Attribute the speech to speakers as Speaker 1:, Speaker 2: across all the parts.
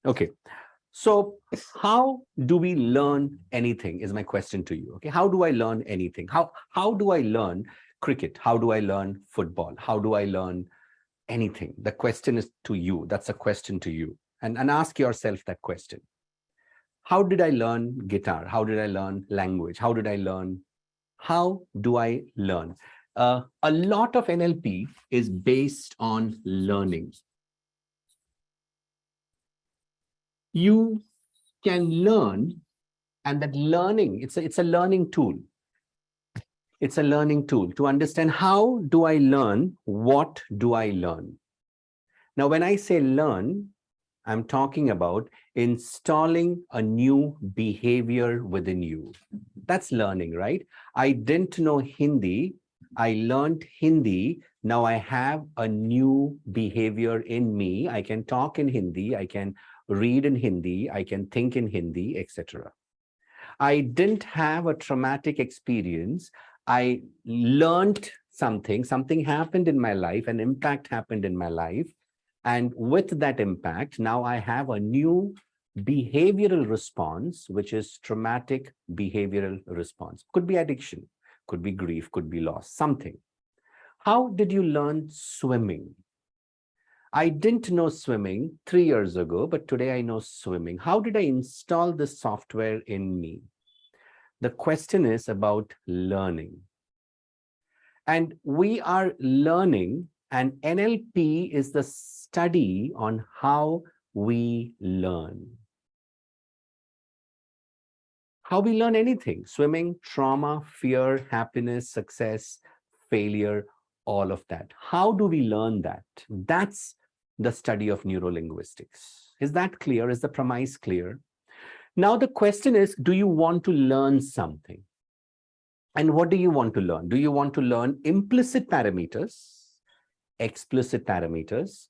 Speaker 1: Okay. So how do we learn anything is my question to you. Okay. How do I learn anything? How do I learn cricket? How do I learn football? How do I learn anything? The question is to you. That's a question to you. And ask yourself that question. How did I learn guitar? How did I learn language? How did I learn? How do I learn? A lot of NLP is based on learning. You can learn, and that learning, it's a learning tool. It's a learning tool to understand how do I learn, what do I learn. Now, when I say learn, I'm talking about installing a new behavior within you. That's learning, right? I didn't know Hindi. I learned Hindi. Now I have a new behavior in me. I can talk in Hindi. I can read in Hindi. I can think in Hindi, etc. I didn't have a traumatic experience. I learned something. Something happened in my life. An impact happened in my life. And with that impact, now I have a new behavioral response, which is traumatic behavioral response. Could be addiction, could be grief, could be loss, something. How did you learn swimming? I didn't know swimming 3 years ago, but today I know swimming. How did I install this software in me? The question is about learning. And we are learning, and NLP is the study on how we learn. How we learn anything, swimming, trauma, fear, happiness, success, failure, all of that. How do we learn that? That's the study of neurolinguistics. Is that clear? Is the premise clear? Now the question is, do you want to learn something? And what do you want to learn? Do you want to learn implicit parameters, explicit parameters,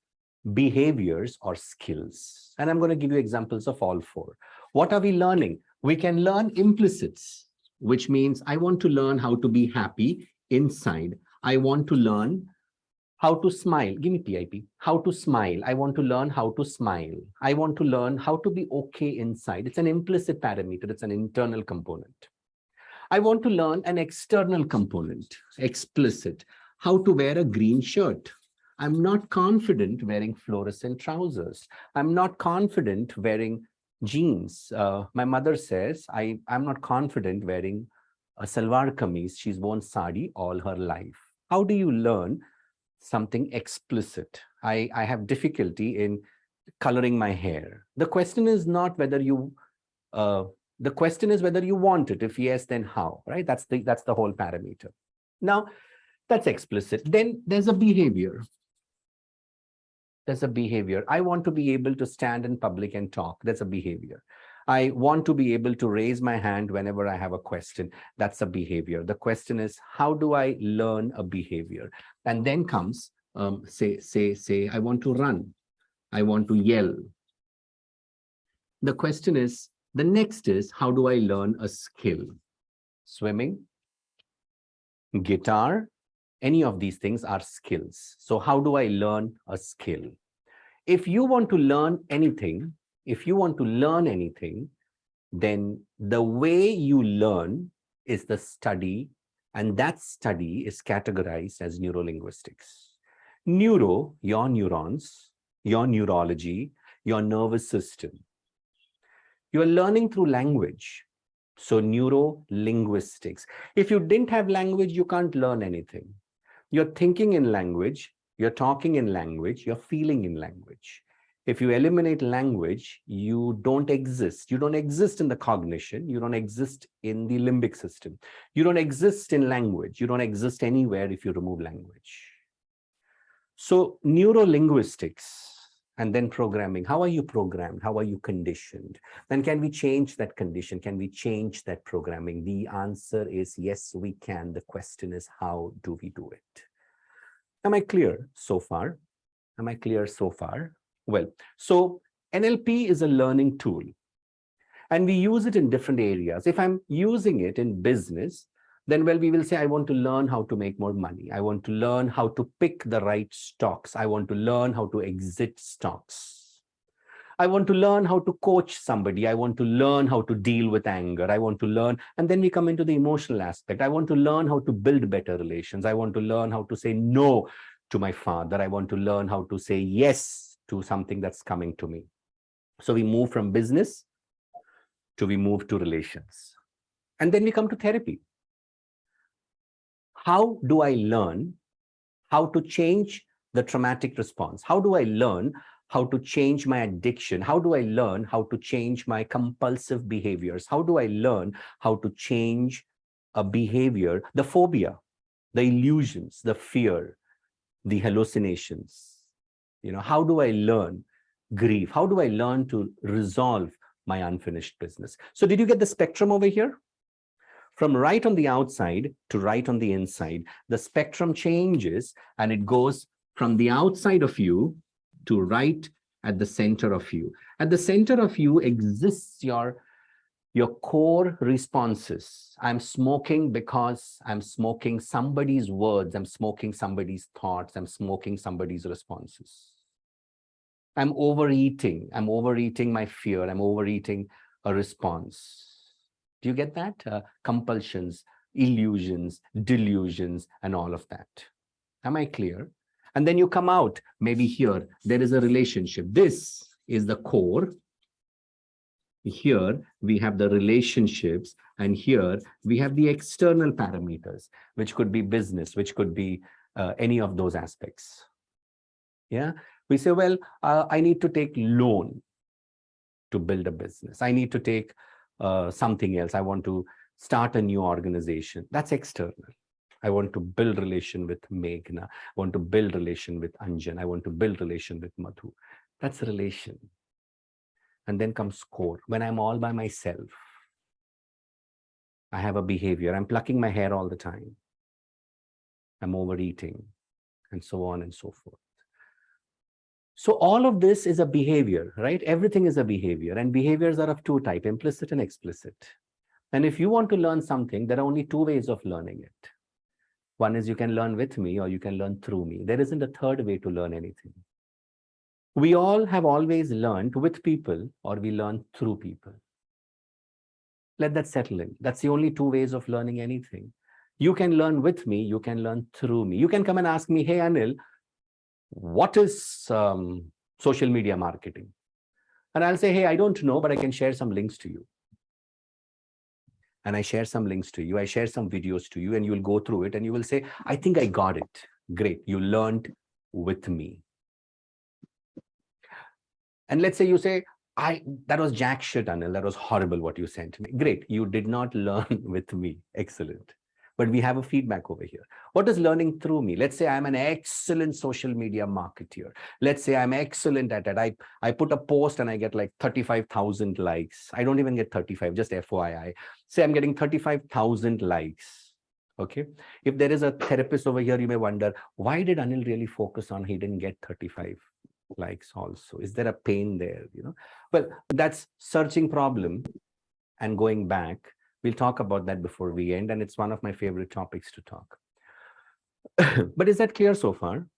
Speaker 1: behaviors, or skills? And I'm going to give you examples of all four. What are we learning? We can learn implicits, which means I want to learn how to be happy inside. I want to learn how to smile. Give me PIP. How to smile. I want to learn how to smile. I want to learn how to be okay inside. It's an implicit parameter. It's an internal component. I want to learn an external component, explicit, how to wear a green shirt. I'm not confident wearing fluorescent trousers. I'm not confident wearing jeans. My mother says, I'm not confident wearing a salwar kameez. She's worn sari all her life. How do you learn something explicit? I have difficulty in coloring my hair. The question is not whether you the question is whether you want it. If yes, then how, right? That's the whole parameter. Now, that's explicit. Then there's a behavior. There's a behavior. I want to be able to stand in public and talk. That's a behavior. I want to be able to raise my hand whenever I have a question. That's a behavior. The question is, how do I learn a behavior? And then comes, say, I want to run. I want to yell. The question is, the next is, how do I learn a skill? Swimming, guitar, any of these things are skills. So how do I learn a skill? If you want to learn anything, then the way you learn is the study, and that study is categorized as neurolinguistics. Neuro, your neurons, your neurology, your nervous system. You are learning through language. So neuro-linguistics. If you didn't have language, you can't learn anything. You're thinking in language, you're talking in language, you're feeling in language. If you eliminate language, you don't exist. You don't exist in the cognition. You don't exist in the limbic system. You don't exist in language. You don't exist anywhere if you remove language. So neuro-linguistics. And then programming. How are you programmed? How are you conditioned? Then can we change that condition? Can we change that programming? The answer is yes, we can. The question is, how do we do it? Am I clear so far? Am I clear so far? Well, so NLP is a learning tool, and we use it in different areas. If I'm using it in business, then, well, we will say, I want to learn how to make more money. I want to learn how to pick the right stocks. I want to learn how to exit stocks. I want to learn how to coach somebody. I want to learn how to deal with anger. I want to learn. And then we come into the emotional aspect. I want to learn how to build better relations. I want to learn how to say no to my father. I want to learn how to say yes to something that's coming to me. So we move from business to we move to relations. And then we come to therapy. How do I learn how to change the traumatic response? How do I learn how to change my addiction? How do I learn how to change my compulsive behaviors? How do I learn how to change a behavior, the phobia, the illusions, the fear, the hallucinations? How do I learn grief? How do I learn to resolve my unfinished business? So did you get the spectrum over here? From right on the outside to right on the inside, the spectrum changes and it goes from the outside of you to right at the center of you. At the center of you exists your core responses. I'm smoking because I'm smoking somebody's words. I'm smoking somebody's thoughts. I'm smoking somebody's responses. I'm overeating. I'm overeating my fear. I'm overeating a response. Do you get that? Compulsions, illusions, delusions, and all of that. Am I clear? And then you come out, maybe here, there is a relationship. This is the core. Here we have the relationships, and here we have the external parameters, which could be business, which could be any of those aspects. Yeah, we say, well, I need to take loan to build a business. I need to take something else. I want to start a new organization. That's external. I want to build relation with Meghna. I want to build relation with Anjan. I want to build relation with Madhu. That's relation. And then comes core. When I'm all by myself, I have a behavior. I'm plucking my hair all the time. I'm overeating, and so on and so forth. So all of this is a behavior, right? Everything is a behavior, and behaviors are of two types, implicit and explicit. And if you want to learn something, there are only two ways of learning it. One is you can learn with me or you can learn through me. There isn't a third way to learn anything. We all have always learned with people or we learn through people. Let that settle in. That's the only two ways of learning anything. You can learn with me, you can learn through me. You can come and ask me, hey, Anil, what is social media marketing? And I'll say, hey, I don't know, but I can share some links to you. And I share some links to you. I share some videos to you, and you'll go through it and you will say, I think I got it. Great. You learned with me. And let's say you say, that was jack shit, Anil. That was horrible what you sent me. Great. You did not learn with me. Excellent. But we have a feedback over here. What is learning through me? Let's say I'm an excellent social media marketer. Let's say I'm excellent at it. I put a post and I get like 35,000 likes. I don't even get 35, just FYI. Say I'm getting 35,000 likes. Okay. If there is a therapist over here, you may wonder, why did Anil really focus on he didn't get 35 likes also? Is there a pain there? Well, that's searching problem and going back. We'll talk about that before we end, and it's one of my favorite topics to talk. But is that clear so far?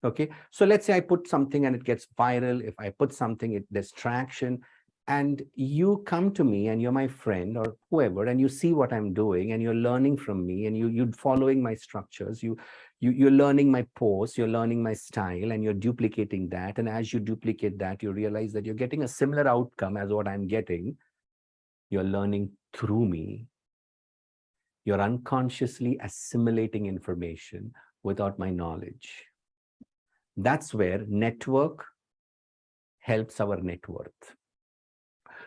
Speaker 1: Okay, so let's say I put something and it gets viral. If I put something, there's traction, and you come to me and you're my friend or whoever, and you see what I'm doing and you're learning from me, and you're following my structures, you're learning my pose, you're learning my style, and you're duplicating that. And as you duplicate that, you realize that you're getting a similar outcome as what I'm getting. You're learning through me. You're unconsciously assimilating information without my knowledge. That's where network helps our net worth.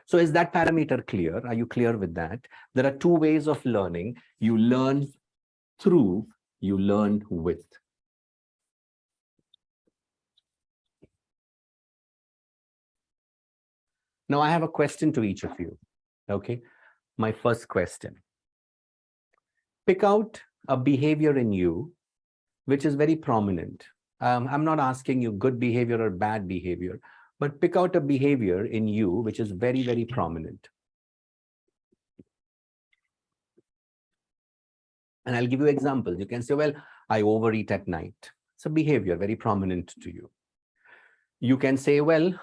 Speaker 1: So is that parameter clear? Are you clear with that? There are two ways of learning. You learn through, you learn with. Now I have a question to each of you. Okay, my first question. Pick out a behavior in you which is very prominent. I'm not asking you good behavior or bad behavior, but pick out a behavior in you which is very, very prominent. And I'll give you examples. You can say, well, I overeat at night. It's a behavior very prominent to you. You can say, well,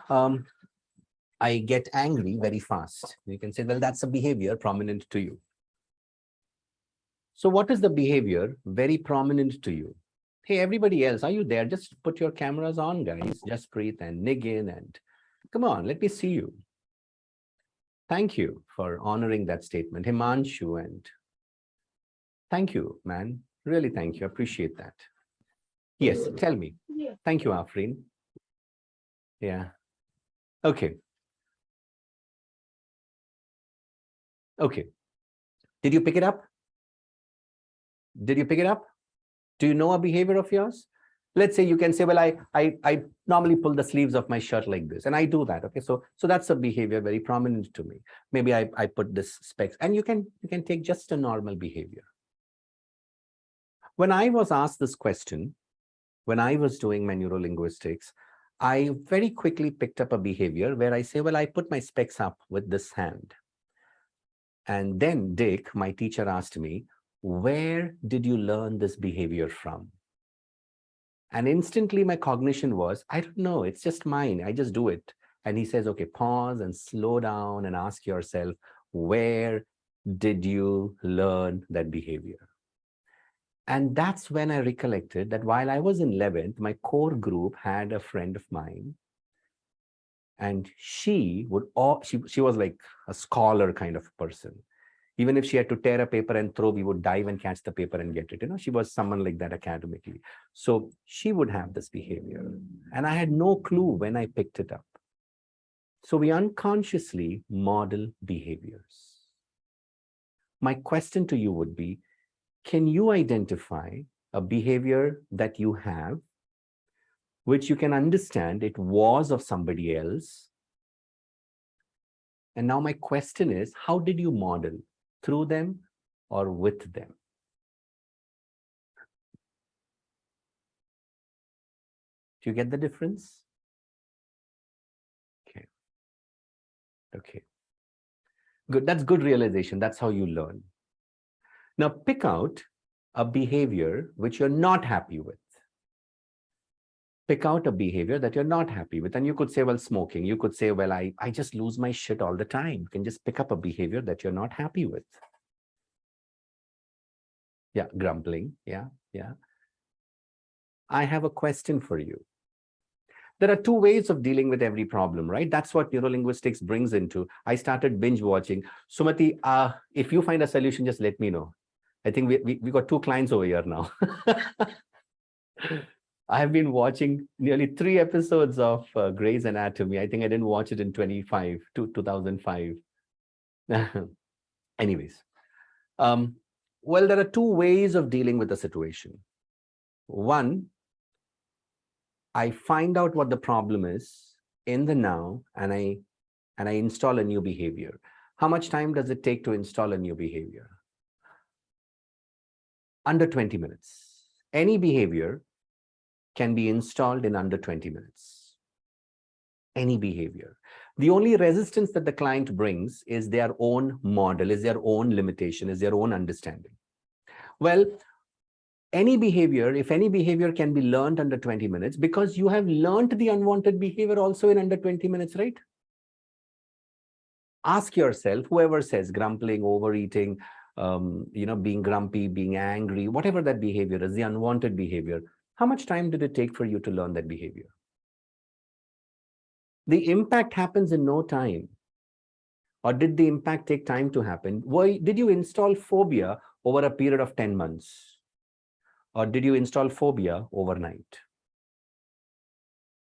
Speaker 1: I get angry very fast. You can say, well, that's a behavior prominent to you. So what is the behavior very prominent to you? Hey, everybody else, are you there? Just put your cameras on, guys. Just breathe and Nigin and come on, let me see you. Thank you for honoring that statement, Himanshu, and thank you, man. Really, thank you. Appreciate that. Yes, tell me. Thank you, Afreen. Yeah. Okay. Okay. Did you pick it up? Did you pick it up? Do you know a behavior of yours? Let's say you can say, well, I normally pull the sleeves of my shirt like this, and I do that. Okay, so that's a behavior very prominent to me. Maybe I put this specs, and you can take just a normal behavior. When I was asked this question, when I was doing my neurolinguistics, I very quickly picked up a behavior where I say, well, I put my specs up with this hand. And then Dick, my teacher, asked me, where did you learn this behavior from? And instantly my cognition was, I don't know, it's just mine. I just do it. And he says, okay, pause and slow down and ask yourself, where did you learn that behavior? And that's when I recollected that while I was in 11th, my core group had a friend of mine. And she would, she was like a scholar kind of person. Even if she had to tear a paper and throw, we would dive and catch the paper and get it. You know, she was someone like that academically. So she would have this behavior. And I had no clue when I picked it up. So we unconsciously model behaviors. My question to you would be, can you identify a behavior that you have, which you can understand it was of somebody else? And now my question is, how did you model? Through them or with them? Do you get the difference? Okay. Okay. Good. That's good realization. That's how you learn. Now pick out a behavior which you're not happy with. Pick out a behavior that you're not happy with. And you could say, well, smoking. You could say, well, I just lose my shit all the time. You can just pick up a behavior that you're not happy with. Yeah, grumbling. Yeah, yeah. I have a question for you. There are two ways of dealing with every problem, right? That's what neurolinguistics brings into. I started binge watching. Sumati, if you find a solution, just let me know. I think we got two clients over here now. I have been watching nearly 3 episodes of Grey's Anatomy. I think I didn't watch it in 2005. Anyways, well, there are two ways of dealing with the situation. One, I find out what the problem is in the now, and I install a new behavior. How much time does it take to install a new behavior? Under 20 minutes. Any behavior can be installed in under 20 minutes. Any behavior. The only resistance that the client brings is their own model, is their own limitation, is their own understanding. Well, any behavior, if any behavior can be learned under 20 minutes, because you have learned the unwanted behavior also in under 20 minutes, right? Ask yourself, whoever says grumbling, overeating, being grumpy, being angry, whatever that behavior is, the unwanted behavior, how much time did it take for you to learn that behavior? The impact happens in no time. Or did the impact take time to happen? Why did you install phobia over a period of 10 months? Or did you install phobia overnight?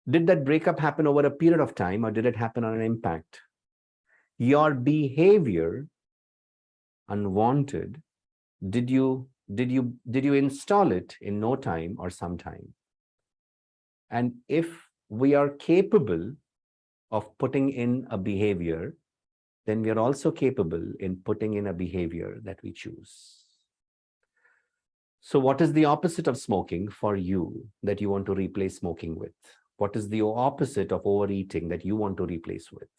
Speaker 1: Did that breakup happen over a period of time, or did it happen on an impact? Your behavior, unwanted, did you install it in no time or some time? And if we are capable of putting in a behavior, then we are also capable in putting in a behavior that we choose. So what is the opposite of smoking for you that you want to replace smoking with? What is the opposite of overeating that you want to replace with?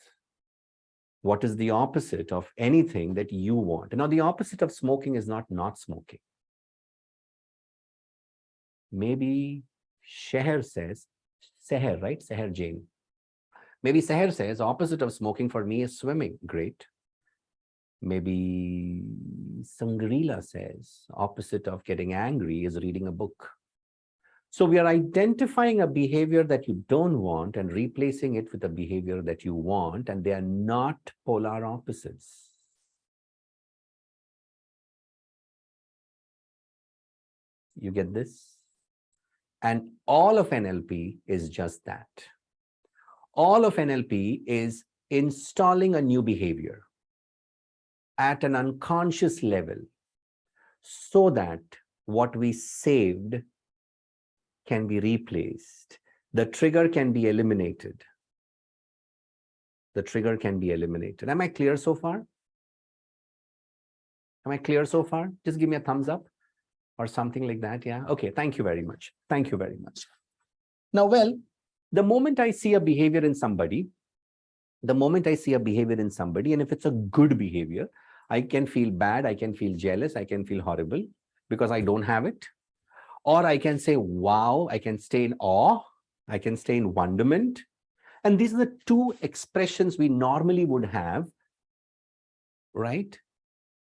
Speaker 1: What is the opposite of anything that you want? Now, the opposite of smoking is not smoking. Maybe Seher says, Seher, right? Seher Jain. Maybe Seher says, opposite of smoking for me is swimming. Great. Maybe Sangrila says, opposite of getting angry is reading a book. So we are identifying a behavior that you don't want and replacing it with a behavior that you want, and they are not polar opposites. You get this? And all of NLP is just that. All of NLP is installing a new behavior at an unconscious level so that what we saved can be replaced. The trigger can be eliminated. The trigger can be eliminated. Am I clear so far? Am I clear so far? Just give me a thumbs up or something like that. Yeah. Okay. Thank you very much. Thank you very much. Now, well, the moment I see a behavior in somebody, and if it's a good behavior, I can feel bad, I can feel jealous, I can feel horrible because I don't have it. Or I can say, wow, I can stay in awe, I can stay in wonderment. And these are the two expressions we normally would have, right?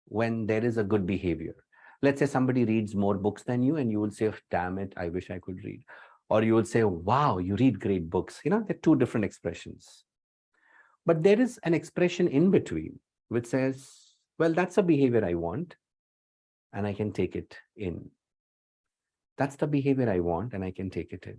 Speaker 1: When there is a good behavior. Let's say somebody reads more books than you and you will say, damn it, I wish I could read. Or you will say, wow, you read great books. You know, they're two different expressions. But there is an expression in between which says, well, that's a behavior I want and I can take it in. That's the behavior I want and I can take it in.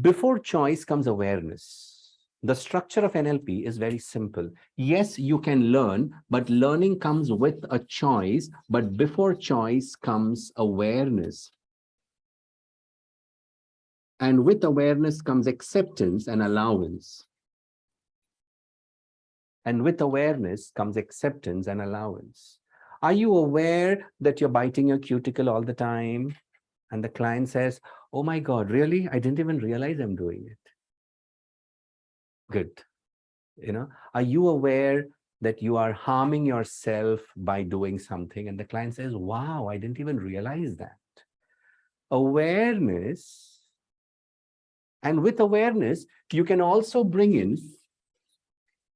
Speaker 1: Before choice comes awareness. The structure of NLP is very simple. Yes, you can learn, but learning comes with a choice. But before choice comes awareness. And with awareness comes acceptance and allowance. And with awareness comes acceptance and allowance. Are you aware that you're biting your cuticle all the time? And the client says, oh my God, really? I didn't even realize I'm doing it. Good. You know, are you aware that you are harming yourself by doing something? And the client says, wow, I didn't even realize that. Awareness. And with awareness, you can also bring in,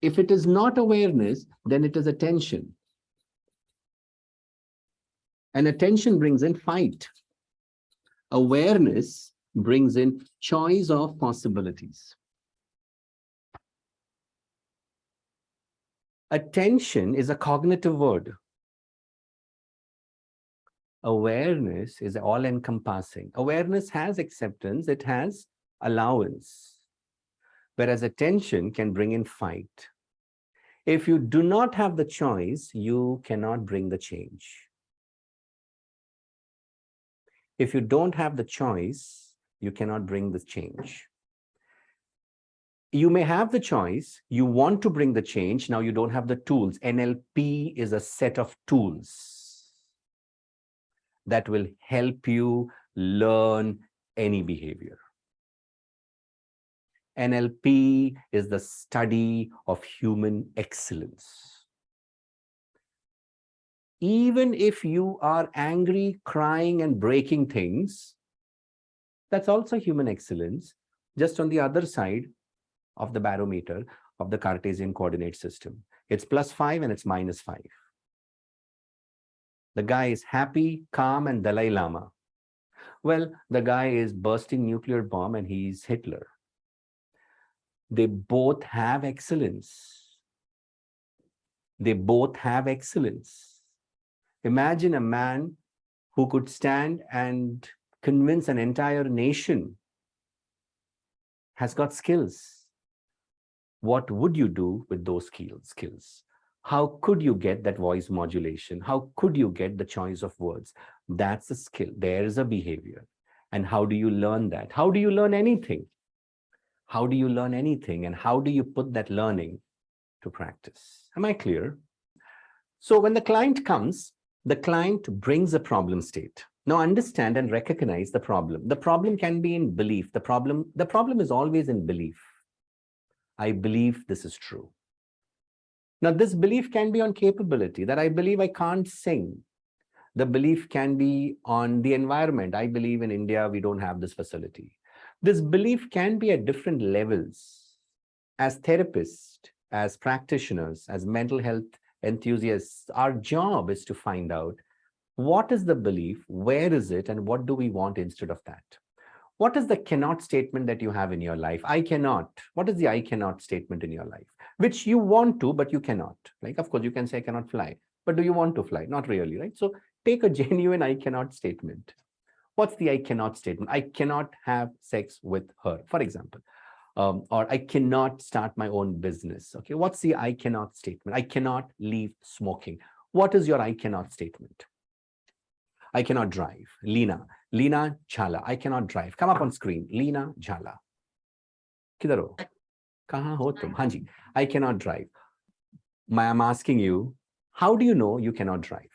Speaker 1: if it is not awareness, then it is attention. And attention brings in fight. Awareness brings in choice of possibilities. Attention is a cognitive word. Awareness is all-encompassing. Awareness has acceptance, it has allowance. Whereas attention can bring in fight. If you do not have the choice, you cannot bring the change. If you don't have the choice, you cannot bring the change. You may have the choice, you want to bring the change, now you don't have the tools. NLP is a set of tools that will help you learn any behavior. NLP is the study of human excellence. Even if you are angry, crying, and breaking things, that's also human excellence, just on the other side of the barometer of the Cartesian coordinate system. It's +5 and it's -5. The guy is happy, calm, and Dalai Lama. Well, the guy is bursting nuclear bomb and he's Hitler. They both have excellence. They both have excellence. Imagine a man who could stand and convince an entire nation, has got skills. What would you do with those skills? How could you get that voice modulation? How could you get the choice of words? That's a skill. There is a behavior. And how do you learn that? How do you learn anything? How do you learn anything? And how do you put that learning to practice? Am I clear? So when the client comes, the client brings a problem state. Now understand and recognize the problem. The problem can be in belief. The problem is always in belief. I believe this is true. Now, this belief can be on capability, that I believe I can't sing. The belief can be on the environment. I believe in India, we don't have this facility. This belief can be at different levels. As therapists, as practitioners, as mental health enthusiasts, our job is to find out what is the belief, where is it, and what do we want instead of that. What is the cannot statement that you have in your life? I cannot. What is the I cannot statement in your life? Which you want to, but you cannot. Like, of course, you can say, I cannot fly. But do you want to fly? Not really, right? So take a genuine I cannot statement. What's the I cannot statement? I cannot have sex with her, for example. Or I cannot start my own business. Okay, what's the I cannot statement? I cannot leave smoking. What is your I cannot statement? I cannot drive. Leena Jhala. I cannot drive. Come up on screen. Leena Jhala. किधर हो? कहाँ हो तुम? हाँ जी. I cannot drive. I'm asking you, how do you know you cannot drive?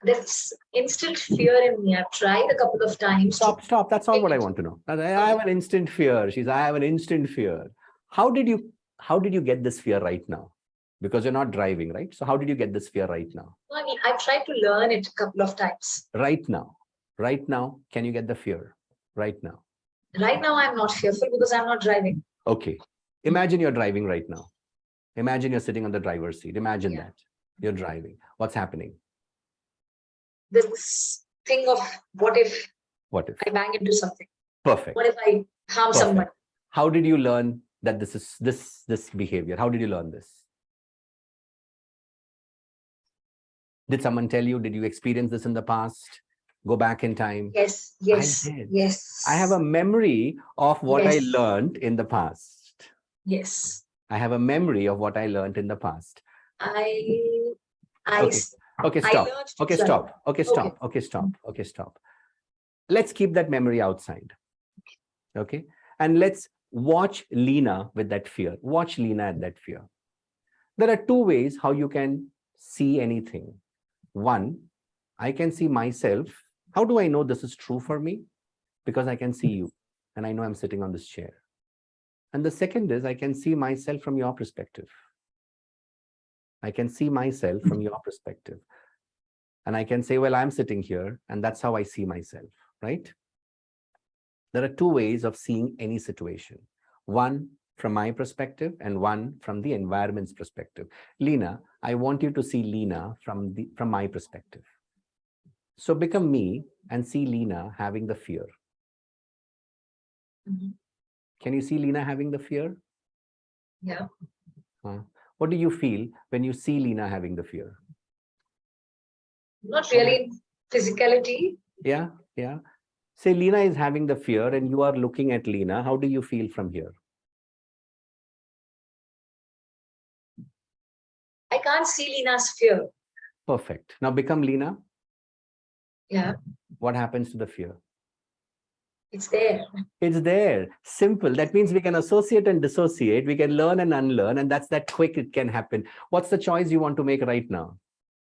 Speaker 2: There's instant fear in me. I've tried a couple of times.
Speaker 1: Stop. That's not what I want to know. I have an instant fear. I have an instant fear. How did you get this fear right now? Because you're not driving, right? So how did you get this fear right now?
Speaker 2: I mean, I've tried to learn it a couple of times.
Speaker 1: Right now, can you get the fear? Right now.
Speaker 2: Right now, I'm not fearful because I'm not driving.
Speaker 1: Okay. Imagine you're driving right now. Imagine you're sitting on the driver's seat. Imagine that. You're driving. What's happening?
Speaker 2: This thing of what if I bang into something?
Speaker 1: Perfect.
Speaker 2: What if I harm someone?
Speaker 1: How did you learn that this is this behavior? How did you learn this? Did someone tell you? Did you experience this in the past? Go back in time?
Speaker 2: Yes.
Speaker 1: I have a memory of what I learned in the past.
Speaker 2: Yes.
Speaker 1: I have a memory of what I learned in the past. Okay, stop. Let's keep that memory outside. Okay. And let's watch Leena with that fear. Watch Leena at that fear. There are two ways how you can see anything. One, I can see myself. How do I know this is true for me? Because I can see you and I know I'm sitting on this chair. And the second is I can see myself from your perspective. I can see myself from your perspective. And I can say, well, I'm sitting here and that's how I see myself, right? There are two ways of seeing any situation. One from my perspective and one from the environment's perspective. Leena, I want you to see Leena from my perspective. So become me and see Leena having the fear. Can you see Leena having the fear?
Speaker 2: Yeah.
Speaker 1: What do you feel when you see Leena having the fear?
Speaker 2: Not really physicality.
Speaker 1: Yeah. Say Leena is having the fear and you are looking at Leena. How do you feel from here?
Speaker 2: I can't see Leena's fear.
Speaker 1: Perfect. Now become Leena.
Speaker 2: Yeah.
Speaker 1: What happens to the fear?
Speaker 2: It's there.
Speaker 1: It's there. Simple. That means we can associate and dissociate. We can learn and unlearn. And that's that quick it can happen. What's the choice you want to make right now?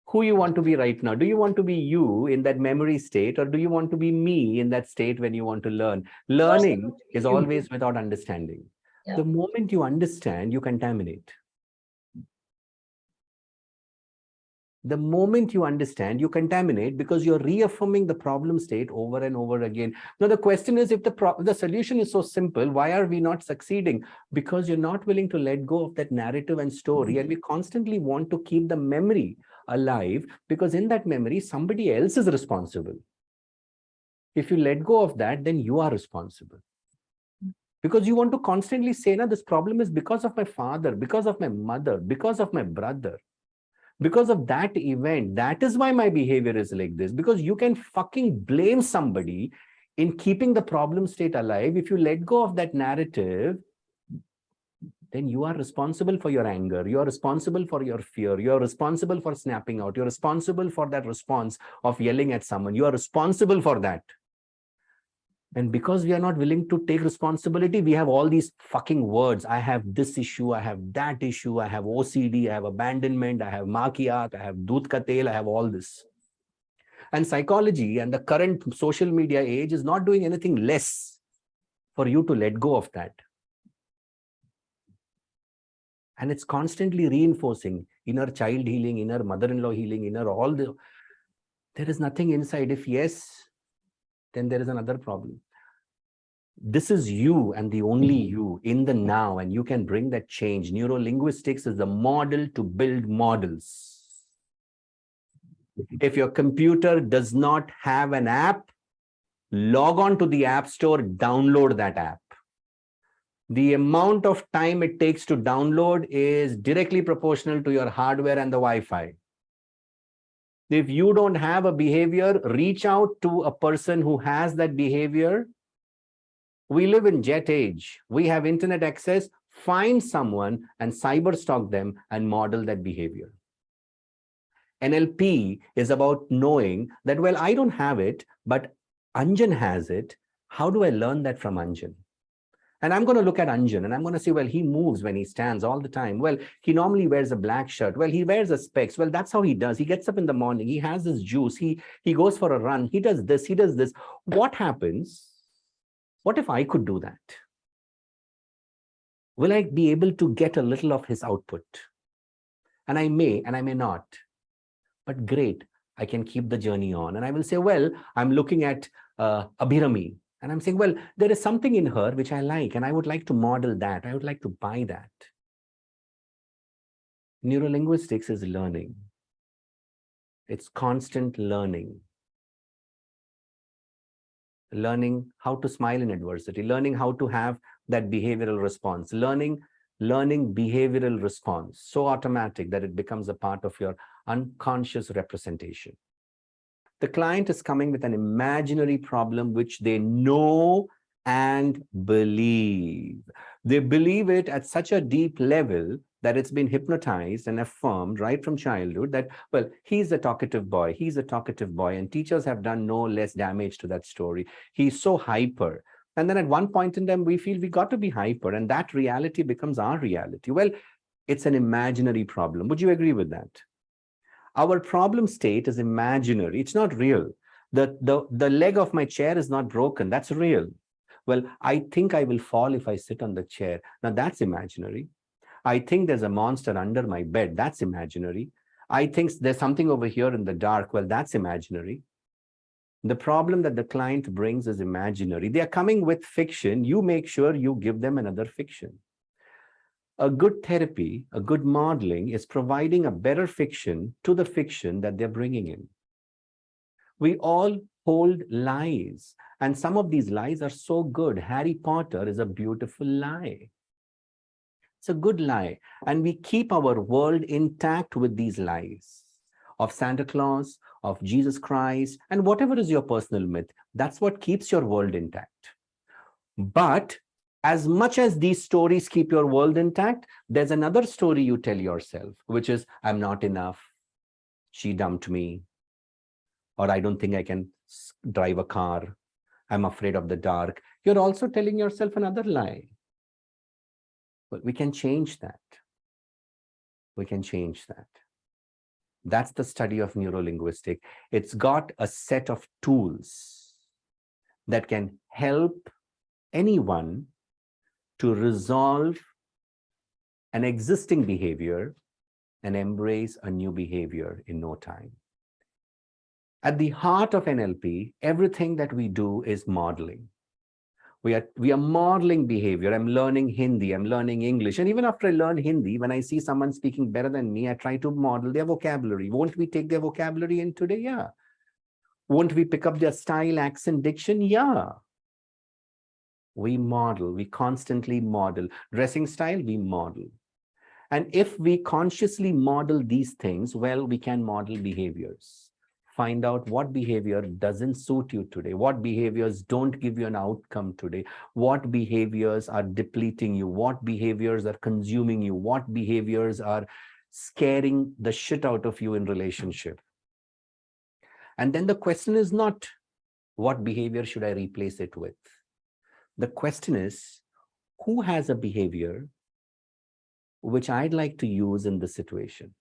Speaker 1: Who you want to be right now? Do you want to be you in that memory state, or do you want to be me in that state when you want to learn? Learning is always without understanding. The moment you understand, you contaminate. The moment you understand, you contaminate because you're reaffirming the problem state over and over again. Now, the question is, if the solution is so simple, why are we not succeeding? Because you're not willing to let go of that narrative and story. And we constantly want to keep the memory alive because in that memory, somebody else is responsible. If you let go of that, then you are responsible. Because you want to constantly say, no, this problem is because of my father, because of my mother, because of my brother. Because of that event, that is why my behavior is like this. Because you can fucking blame somebody in keeping the problem state alive. If you let go of that narrative, then you are responsible for your anger. You are responsible for your fear. You are responsible for snapping out. You're responsible for that response of yelling at someone. You are responsible for that. And because we are not willing to take responsibility, we have all these fucking words. I have this issue, I have that issue, I have OCD, I have abandonment, I have makiyat, I have doodh ka tel, I have all this. And psychology and the current social media age is not doing anything less for you to let go of that. And it's constantly reinforcing inner child healing, inner mother-in-law healing, there is nothing inside. If yes, then there is another problem. This is you and the only you in the now, and you can bring that change. Neurolinguistics is the model to build models. If your computer does not have an app, log on to the App Store, download that app. The amount of time it takes to download is directly proportional to your hardware and the Wi-Fi. If you don't have a behavior, reach out to a person who has that behavior. We live in jet age. We have internet access. Find someone and cyber stalk them and model that behavior. NLP is about knowing that, well, I don't have it, but Anjan has it. How do I learn that from Anjan? And I'm going to look at Anjan and I'm going to say, well, he moves when he stands all the time. Well, he normally wears a black shirt. Well, he wears a specs. Well, that's how he does. He gets up in the morning. He has his juice. He goes for a run. He does this. He does this. What happens? What if I could do that? Will I be able to get a little of his output? And I may not. But great, I can keep the journey on. And I will say, well, I'm looking at Abhirami. And I'm saying, well, there is something in her which I like, and I would like to model that. I would like to buy that. Neurolinguistics is learning. It's constant learning. Learning how to smile in adversity, learning how to have that behavioral response, learning behavioral response, so automatic that it becomes a part of your unconscious representation. The client is coming with an imaginary problem which they know and believe. They believe it at such a deep level that it's been hypnotized and affirmed right from childhood that, well, he's a talkative boy, and teachers have done no less damage to that story. He's so hyper. And then at one point in time, we feel we got to be hyper, and that reality becomes our reality. Well, it's an imaginary problem. Would you agree with that? Our problem state is imaginary. It's not real. The leg of my chair is not broken. That's real. Well, I think I will fall if I sit on the chair. Now that's imaginary. I think there's a monster under my bed. That's imaginary. I think there's something over here in the dark. Well, that's imaginary. The problem that the client brings is imaginary. They are coming with fiction. You make sure you give them another fiction. A good therapy, a good modeling is providing a better fiction to the fiction that they're bringing in. We all hold lies, and some of these lies are so good. Harry Potter is a beautiful lie. It's a good lie, and we keep our world intact with these lies of Santa Claus, of Jesus Christ, and whatever is your personal myth. That's what keeps your world intact. But as much as these stories keep your world intact, there's another story you tell yourself, which is, I'm not enough, she dumped me, or I don't think I can drive a car, I'm afraid of the dark. You're also telling yourself another lie. But we can change that. We can change that. That's the study of neurolinguistic. It's got a set of tools that can help anyone to resolve an existing behavior and embrace a new behavior in no time. At the heart of NLP, everything that we do is modeling. We are modeling behavior. I'm learning Hindi, I'm learning English. And even after I learn Hindi, when I see someone speaking better than me, I try to model their vocabulary. Won't we take their vocabulary in today? Yeah. Won't we pick up their style, accent, diction? Yeah. We model, we constantly model. Dressing style, we model. And if we consciously model these things, well, we can model behaviors. Find out what behavior doesn't suit you today, what behaviors don't give you an outcome today, what behaviors are depleting you, what behaviors are consuming you, what behaviors are scaring the shit out of you in relationship. And then the question is not, what behavior should I replace it with? The question is, who has a behavior which I'd like to use in this situation?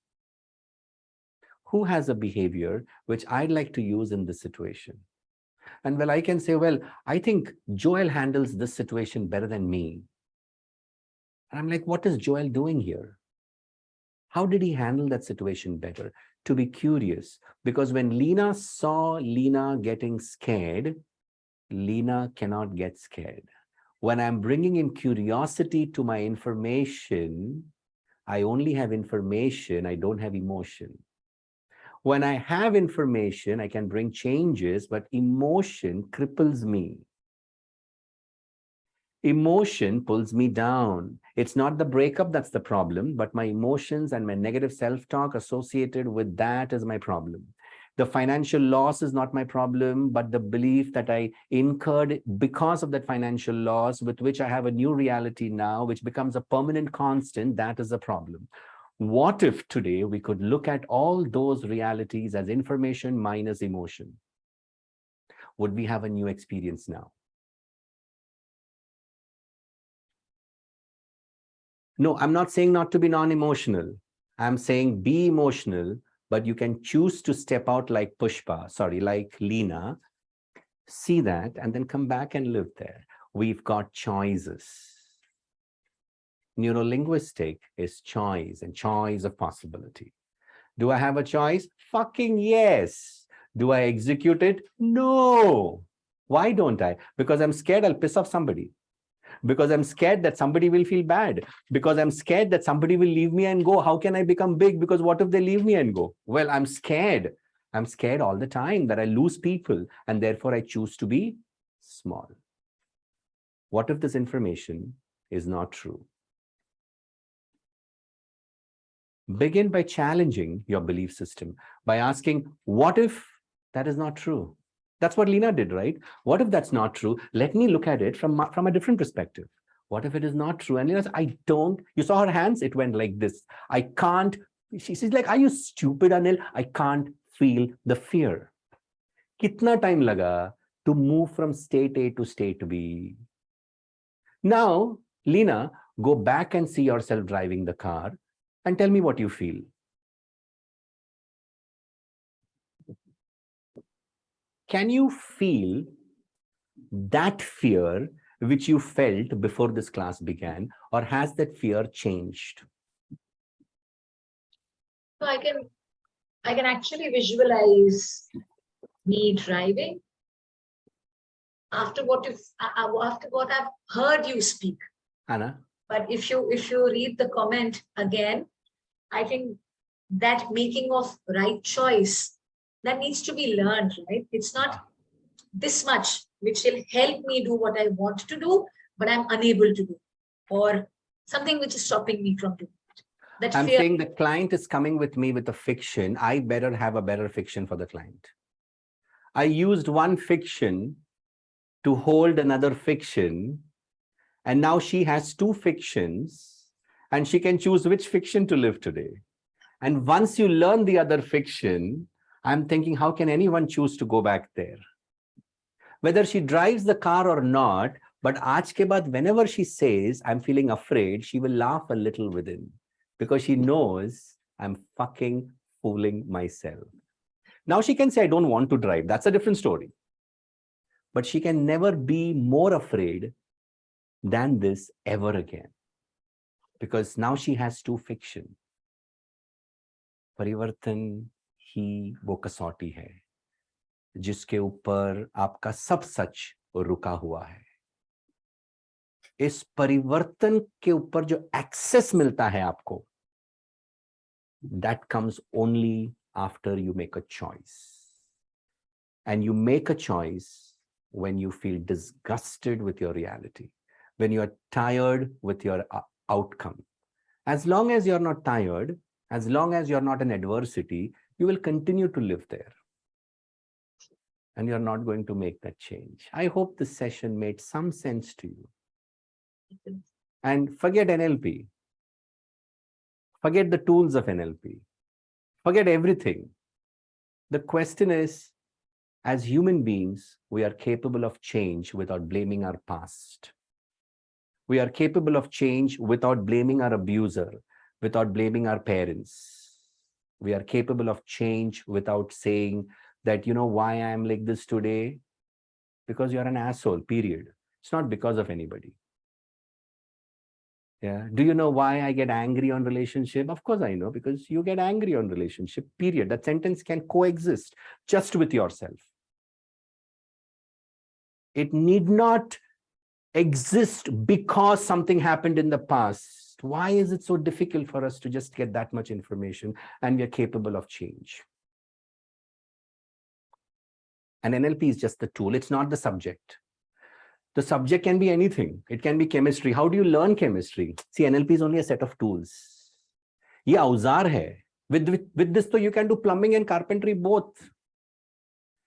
Speaker 1: Who has a behavior which I'd like to use in this situation? And well, I can say, well, I think Joel handles this situation better than me. And I'm like, what is Joel doing here? How did he handle that situation better? To be curious, because when Lena saw Lena getting scared, Lena cannot get scared. When I'm bringing in curiosity to my information, I only have information, I don't have emotion. When I have information, I can bring changes, but emotion cripples me. Emotion pulls me down. It's not the breakup that's the problem, but my emotions and my negative self-talk associated with that is my problem. The financial loss is not my problem, but the belief that I incurred because of that financial loss, with which I have a new reality now, which becomes a permanent constant, that is a problem. What if today we could look at all those realities as information minus emotion? Would we have a new experience now? No, I'm not saying not to be non-emotional. I'm saying be emotional, but you can choose to step out like like Lena, see that, and then come back and live there. We've got choices. Neurolinguistic is choice and choice of possibility. Do I have a choice? Fucking yes. Do I execute it? No. Why don't I? Because I'm scared I'll piss off somebody. Because I'm scared that somebody will feel bad, because I'm scared that somebody will leave me and go. How can I become big? Because what if they leave me and go? Well, I'm scared. I'm scared all the time that I lose people, and therefore I choose to be small. What if this information is not true? Begin by challenging your belief system, by asking, what if that is not true? That's what Lena did, right? What if that's not true? Let me look at it from a different perspective. What if it is not true? And Lena said, I don't. You saw her hands? It went like this. I can't. She's like, are you stupid, Anil? I can't feel the fear. Kitna time laga to move from state A to state B? Now, Lena, go back and see yourself driving the car and tell me what you feel. Can you feel that fear which you felt before this class began, or has that fear changed?
Speaker 2: So I can actually visualize me driving after what I've heard you speak.
Speaker 1: Anna?
Speaker 2: But if you read the comment again, I think that making of right choice, that needs to be learned, right? It's not this much which will help me do what I want to do, but I'm unable to do, or something which is stopping me from doing it. That
Speaker 1: I'm
Speaker 2: fear.
Speaker 1: saying the client is coming with me with a fiction. I better have a better fiction for the client. I used one fiction to hold another fiction, and now she has two fictions, and she can choose which fiction to live today. And once you learn the other fiction, I'm thinking, how can anyone choose to go back there? Whether she drives the car or not, but aaj ke baad, whenever she says, I'm feeling afraid, she will laugh a little within, because she knows I'm fucking fooling myself. Now she can say, I don't want to drive. That's a different story. But she can never be more afraid than this ever again, because now she has two fiction. परिवर्तन ही वो कसौटी है जिसके ऊपर आपका सब सच रुका हुआ है. इस परिवर्तन के ऊपर जो एक्सेस मिलता है आपको, that comes only after you make a choice. And you make a choice when you feel disgusted with your reality, when you are tired with your outcome. As long as you're not tired, as long as you're not in adversity, you will continue to live there. And you're not going to make that change. I hope this session made some sense to you. And forget NLP. Forget the tools of NLP. Forget everything. The question is, as human beings, we are capable of change without blaming our past. We are capable of change without blaming our abuser, without blaming our parents. We are capable of change without saying that, you know why I am like this today? Because you're an asshole, period. It's not because of anybody. Yeah. Do you know why I get angry on relationship? Of course I know, because you get angry on relationship, period. That sentence can coexist just with yourself. It need not exist because something happened in the past. Why is it so difficult for us to just get that much information and we are capable of change? And NLP is just the tool. It's not the subject. The subject can be anything. It can be chemistry. How do you learn chemistry? See, NLP is only a set of tools. ये औजार है. With this, so you can do plumbing and carpentry both.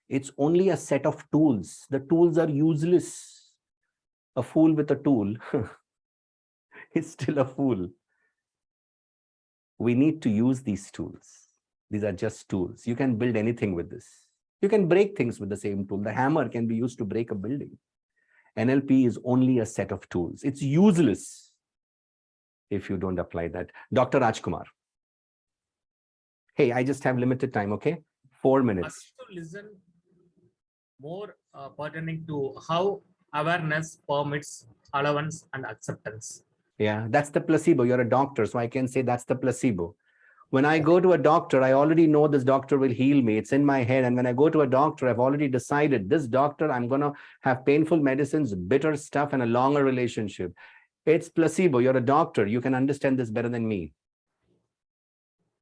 Speaker 1: It's only a set of tools. The tools are useless. A fool with a tool is still a fool. We need to use these tools. These are just tools. You can build anything with this. You can break things with the same tool. The hammer can be used to break a building. NLP is only a set of tools. It's useless if you don't apply that. Dr. Rajkumar. Hey, I just have limited time, okay? 4 minutes.
Speaker 3: To listen more pertaining to how awareness permits allowance and acceptance.
Speaker 1: Yeah, that's the placebo. You're a doctor, so I can say that's the placebo. When I go to a doctor, I already know this doctor will heal me. It's in my head. And when I go to a doctor, I've already decided this doctor, I'm going to have painful medicines, bitter stuff, and a longer relationship. It's placebo. You're a doctor. You can understand this better than me.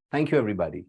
Speaker 1: Thank you, everybody.